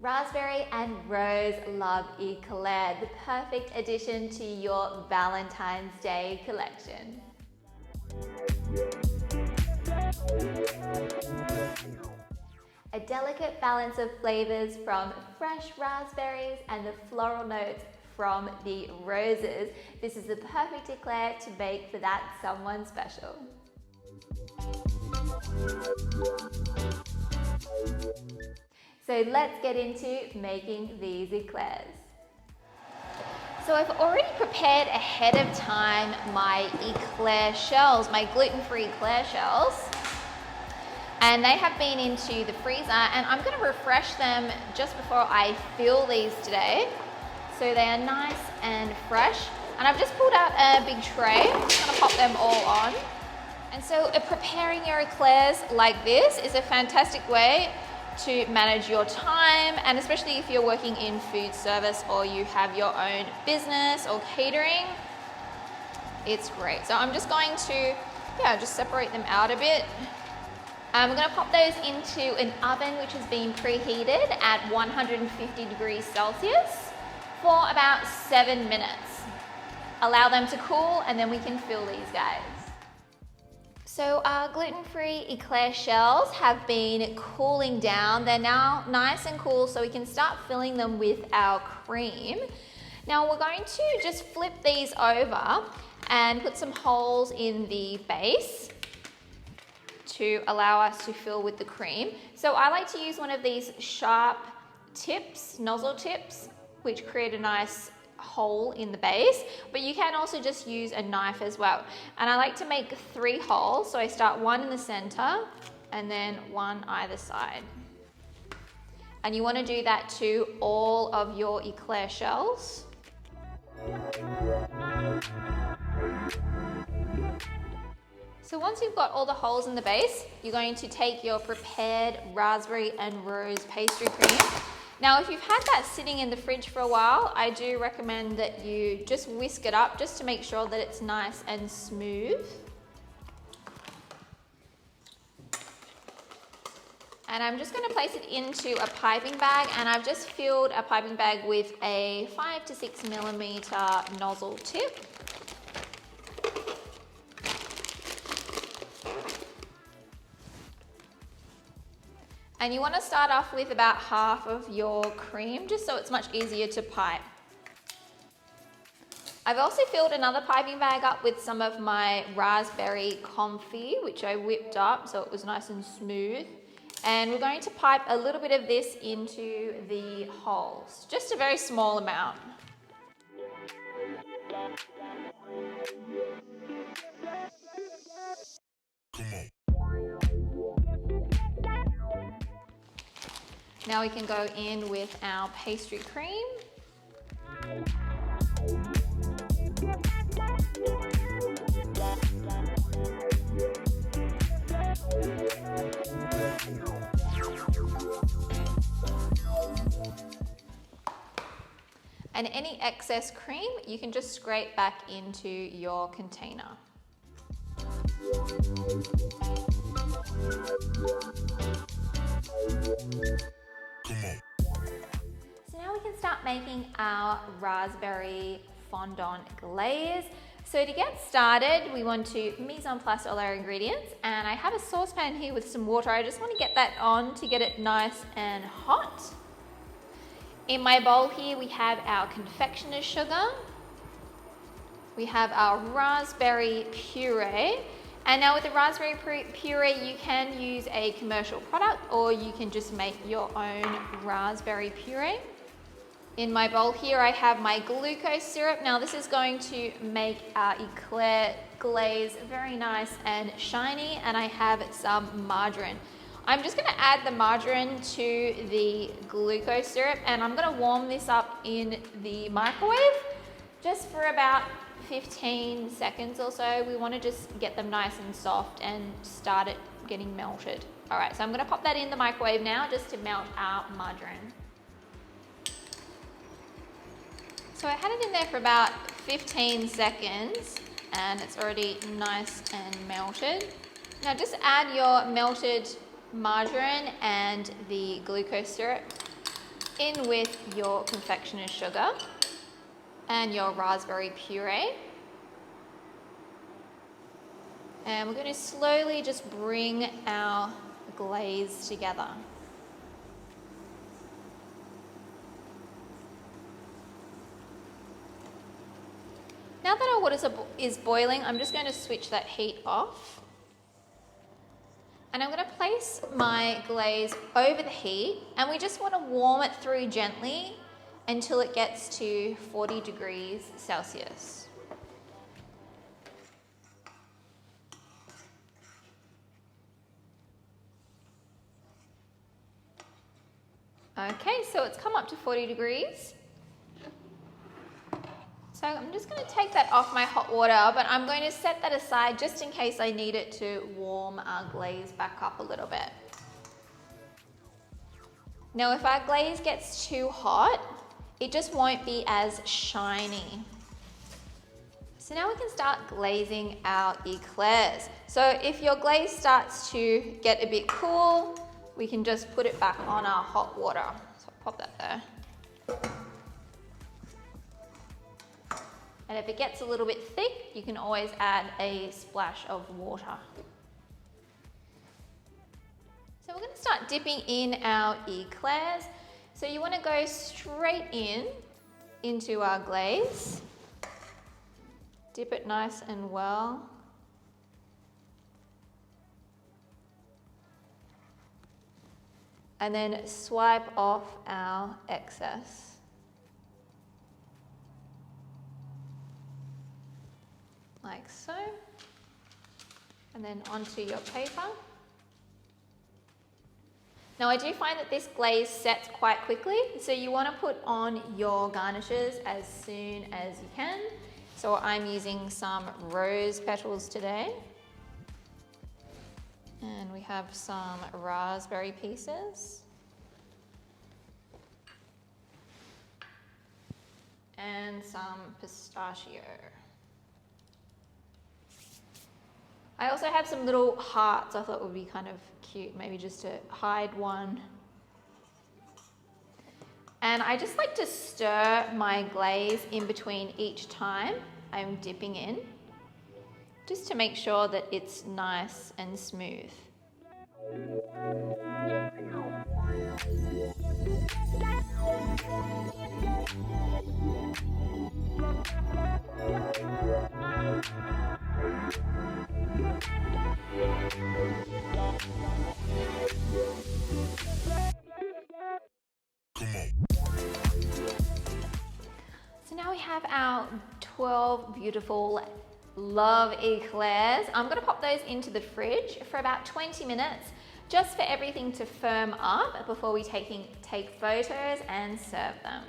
Raspberry and Rose love Eclair, the perfect addition to your Valentine's Day collection. A delicate balance of flavors from fresh raspberries and the floral notes from the roses. This is the perfect Eclair to bake for that someone special. So let's get into making these eclairs. So I've already prepared ahead of time my eclair shells, my gluten-free eclair shells. And they have been into the freezer, and I'm going to refresh them just before I fill these today. So they are nice and fresh. And I've just pulled out a big tray. I'm just going to pop them all on. And so preparing your eclairs like this is a fantastic way to manage your time, and especially if you're working in food service or you have your own business or catering, it's great. So I'm just going to, just separate them out a bit. We're going to pop those into an oven which has been preheated at 150 degrees Celsius for about 7 minutes. Allow them to cool and then we can fill these guys. So our gluten-free eclair shells have been cooling down. They're now nice and cool, so we can start filling them with our cream. Now we're going to just flip these over and put some holes in the base to allow us to fill with the cream. So I like to use one of these sharp tips, nozzle tips, which create a nice hole in the base, but you can also just use a knife as well. And I like to make 3 holes, so I start one in the center and then one either side. And you want to do that to all of your eclair shells. So once you've got all the holes in the base, you're going to take your prepared raspberry and rose pastry cream. Now, if you've had that sitting in the fridge for a while, I do recommend that you just whisk it up just to make sure that it's nice and smooth. And I'm just going to place it into a piping bag, and I've just filled a piping bag with a 5 to 6 millimeter nozzle tip. And you want to start off with about half of your cream, just so it's much easier to pipe. I've also filled another piping bag up with some of my raspberry confit, which I whipped up so it was nice and smooth. And we're going to pipe a little bit of this into the holes, just a very small amount. Now we can go in with our pastry cream. And any excess cream, you can just scrape back into your container. So now we can start making our raspberry fondant glaze. So to get started, we want to mise en place all our ingredients, and I have a saucepan here with some water. I just want to get that on to get it nice and hot. In my bowl here, we have our confectioner's sugar. We have our raspberry puree. And now with the raspberry puree, you can use a commercial product or you can just make your own raspberry puree. In my bowl here, I have my glucose syrup. Now this is going to make our eclair glaze very nice and shiny, and I have some margarine. I'm just going to add the margarine to the glucose syrup, and I'm going to warm this up in the microwave just for about 15 seconds or so. We want to just get them nice and soft and start it getting melted. All right, so I'm going to pop that in the microwave now just to melt our margarine. So I had it in there for about 15 seconds and it's already nice and melted. Now just add your melted margarine and the glucose syrup in with your confectioner's sugar and your raspberry puree. And we're going to slowly just bring our glaze together. Now that our water is boiling, I'm just going to switch that heat off. And I'm going to place my glaze over the heat, and we just want to warm it through gently until it gets to 40 degrees Celsius. Okay, so it's come up to 40 degrees. So I'm just going to take that off my hot water, but I'm going to set that aside just in case I need it to warm our glaze back up a little bit. Now if our glaze gets too hot, it just won't be as shiny. So now we can start glazing our eclairs. So if your glaze starts to get a bit cool, we can just put it back on our hot water. So I'll pop that there. And if it gets a little bit thick, you can always add a splash of water. So we're going to start dipping in our eclairs. So you want to go straight into our glaze. Dip it nice and well. And then swipe off our excess. Like so, and then onto your paper. Now I do find that this glaze sets quite quickly, so you want to put on your garnishes as soon as you can. So I'm using some rose petals today. And we have some raspberry pieces. And some pistachio. I also have some little hearts I thought would be kind of cute, maybe just to hide one. And I just like to stir my glaze in between each time I'm dipping in, just to make sure that it's nice and smooth. So now we have our 12 beautiful love eclairs. I'm going to pop those into the fridge for about 20 minutes just for everything to firm up before we take photos and serve them.